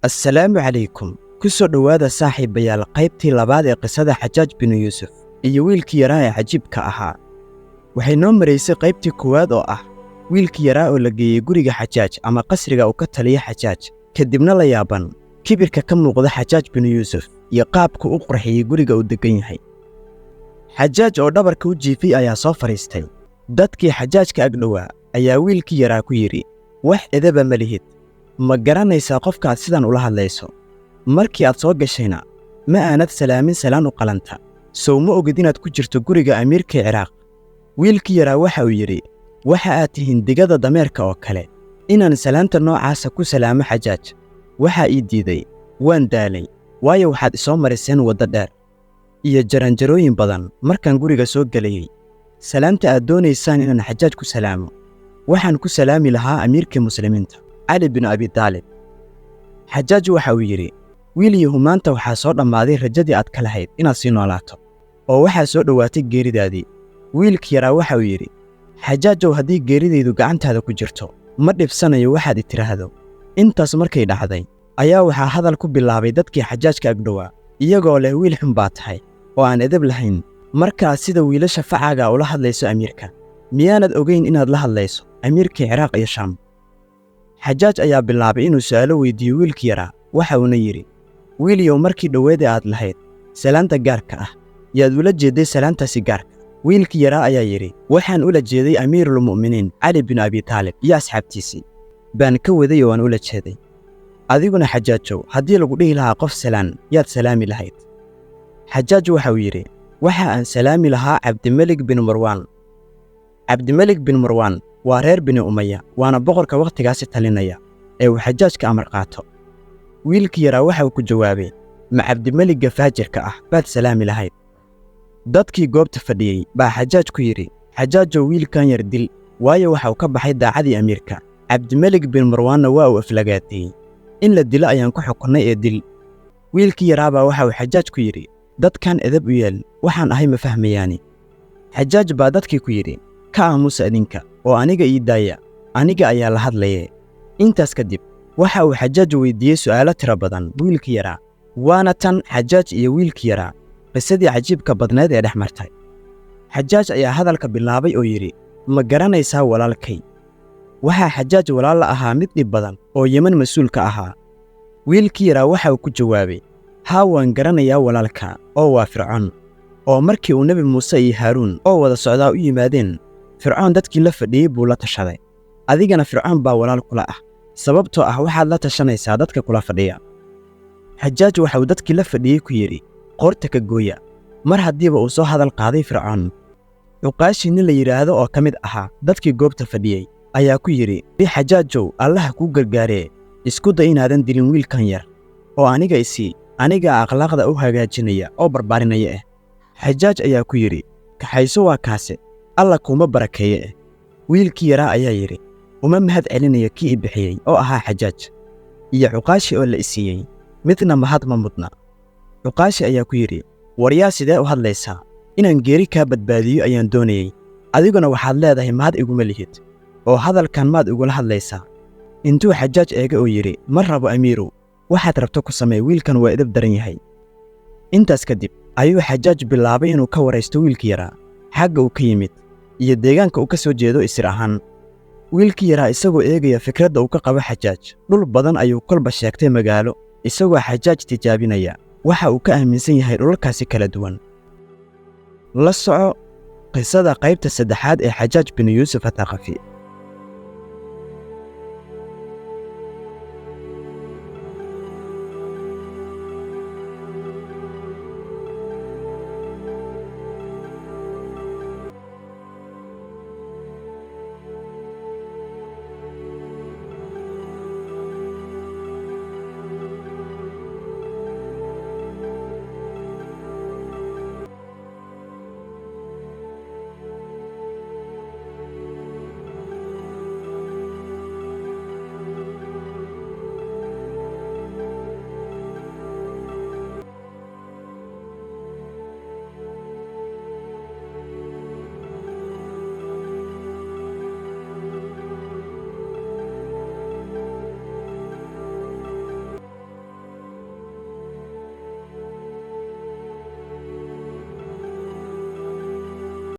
assalaamu calaykum ku soo dhowaada saaxiibayaal qaybtii labaad ee qisada xajaaj binu yuusuf iyo wiilkii yaraa ee cajiibka ahaa. waxay noo maraysay qaybtii koowaad oo ah wiilkii yaraa oo la geeyey guriga xajaaj ama qasriga uu ka taliya xajaaj, kadibna la yaaban kibirka ka muuqda xajaaj binu yuusuf iyo qaabku u qurxiyey guriga uu deggan yahay. xajaaj oo dhabarka u jiifay ayaa soo fadhiistay. dadkii xajaajka agdhowaa ayaa wiilkii yaraa ku yidhi, wax edaba ma lihid, ma garanaysaa qofkaad sidan ula hadlayso? markii aad soo gashayna ma aanad salaamin salaan u qalanta, sow ma ogid inaad ku jirto guriga amiirka Ciraaq? wiilkii yaraa waxa uu yidhi, waxa aad tihiin digada dameerka oo kale, inaan salaanta noocaasa ku salaamo xajaaj. waxaa ii diiday, waan daalay, waayo waxaad isoo mariseen waddo dheer iyo jaranjarooyin badan markaan guriga soo gelayey. salaanta aad doonaysaan inaan xajaaj ku salaamo, waxaan ku salaami lahaa amiirkii muslimiinta cali binu abi taalib. xajaaj waxa uu yidhi, wiilyahu maanta waxaa soo dhammaaday rajadii aad ka lahayd inaad sii noolaato, oo waxaa soo dhowaatay geeridaadii. wiilkii yaraa waxa uu yidhi, xajaajow haddii geeridaydu gacantaada ku jirto ma dhibsanayo waxaad i tidhaahdo. intaas markay dhacday ayaa waxaa hadal ku bilaabay dadkii xajaajka agdhowaa, iyagoo leh wiil xun baa tahay oo aan edeb lahayn, markaas sida wiilasha facaaga ula hadlayso amiirka. miyaanad ogayn inaad la hadlayso amiirkii Ciraaq iyo Shaam? xajaaj ayaa bilaabay inuu su'aalo weydiiyo wiilkii yaraa. waxa uuna yidhi, wiilyow markii dhoweeda aad lahayd salaanta gaarka ah, yaad ula jeedday salaantaasi gaarka? wiilkii yaraa ayaa yidhi, waxaan ula jeeday amiirulmu'miniin cali binu abi taalib iyo asxaabtiisii baan ka waday oo aan ula jeeday. adiguna xajaajow haddii lagu dhihi lahaa qof salaan yaad salaami lahayd? xajaaj waxa uu yidhi, waxa aan salaami lahaa cabdimelik bin marwaan. cabdimelik bin marwaan waa reer bini umaya, waana boqorka wakhtigaasi talinaya ee uu xajaajka amar qaato. wiilkii yaraa waxa uu ku jawaabay, ma cabdimeligga faajirka ah baad salaami lahayd? dadkii goobta fadhiyey baa xajaaj ku yidhi, xajaajow wiilkan yar dil, waayo waxa uu ka baxay daacadii amiirka. cabdimelik bin marwaanna waa uu aflagaatiyey, in la dilo ayaan ku xukunnay ee dil. wiilkii yaraabaa waxa uu xajaaj ku yidhi, dadkan edab u yeel, waxaan ahay ma fahmayaani? xajaaj baa dadkii ku yidhi, ka aamusa idinka oo aniga ii daaya, aniga ayaa la hadlaye. intaas kadib waxa uu xajaaj weydiiyey su'aalo tiro badan wiilkii yaraa, waana tan xajaaj iyo wiilkii yaraa qisadii cajiibka badneed ee dhex martay. xajaaj ayaa hadalka bilaabay oo yidhi, ma garanaysaa walaalkay? waxaa xajaaj walaal la ahaa mid dhib badan oo Yemen mas-uul ka ahaa. wiilkii yaraa waxa uu ku jawaabay, haa waan garanayaa walaalka, oo waa Fircoon. oo markii uu nebi muuse iyo haaruun oo wada socdaa u yimaadeen, Fircoon dadkii la fadhiyey buu la tashaday. adigana Fircoon baa walaal kula ah, sababtoo ah waxaad la tashanaysaa dadka kula fadhiya. xajaaj waxa uu dadkii la fadhiyey ku yidhi, qoorta ka gooya, mar haddiiba uu soo hadal qaaday Fircoon. cuqaashii nin la yidhaahdo oo ka mid ahaa dadkii goobta fadhiyey ayaa ku yidhi, xajaajow allaha kuu gargaaree, isku day inaadan dilin wiilkan yar, oo aniga isii, anigaa akhlaaqda u hagaajinaya oo barbaarinaya ah. xajaaj ayaa ku yidhi, kaxayso waa kaase, alla kuuma barakeeye ah. wiilkii yaraa ayaa yidhi, uma mahad celinayo kii i bixiyey oo ahaa xajaaj, iyo cuqaashi oo la isiiyey, midna mahad ma mudna. cuqaashi ayaa ku yidhi, waryaa sidee u hadlaysaa? inaan geeri kaa badbaadiyo ayaan doonayey, adiguna waxaad leedahay mahad iguma lihid, oo hadalkan maad igula hadlaysaa? intuu xajaaj eega oo yidhi, ma rabo amiirow, waxaad rabto ku samee, wiilkan waa edab daran yahay. intaas kadib ayuu xajaaj bilaabay inuu ka waraysto wiilkii yaraa, xagga uu ka yimid iyo deegaanka uu ka soo jeedo isir ahaan. wiilkii yaraa isagoo eegaya fikradda uu ka qabo xajaaj, dhul badan ayuu kolba sheegtay magaalo, isagoo xajaaj tijaabinaya waxa uu ka aaminsan yahay dhulalkaasi kala duwan. la soco qisada qaybta saddexaad ee xajaaj binu yuusuf athaqafi.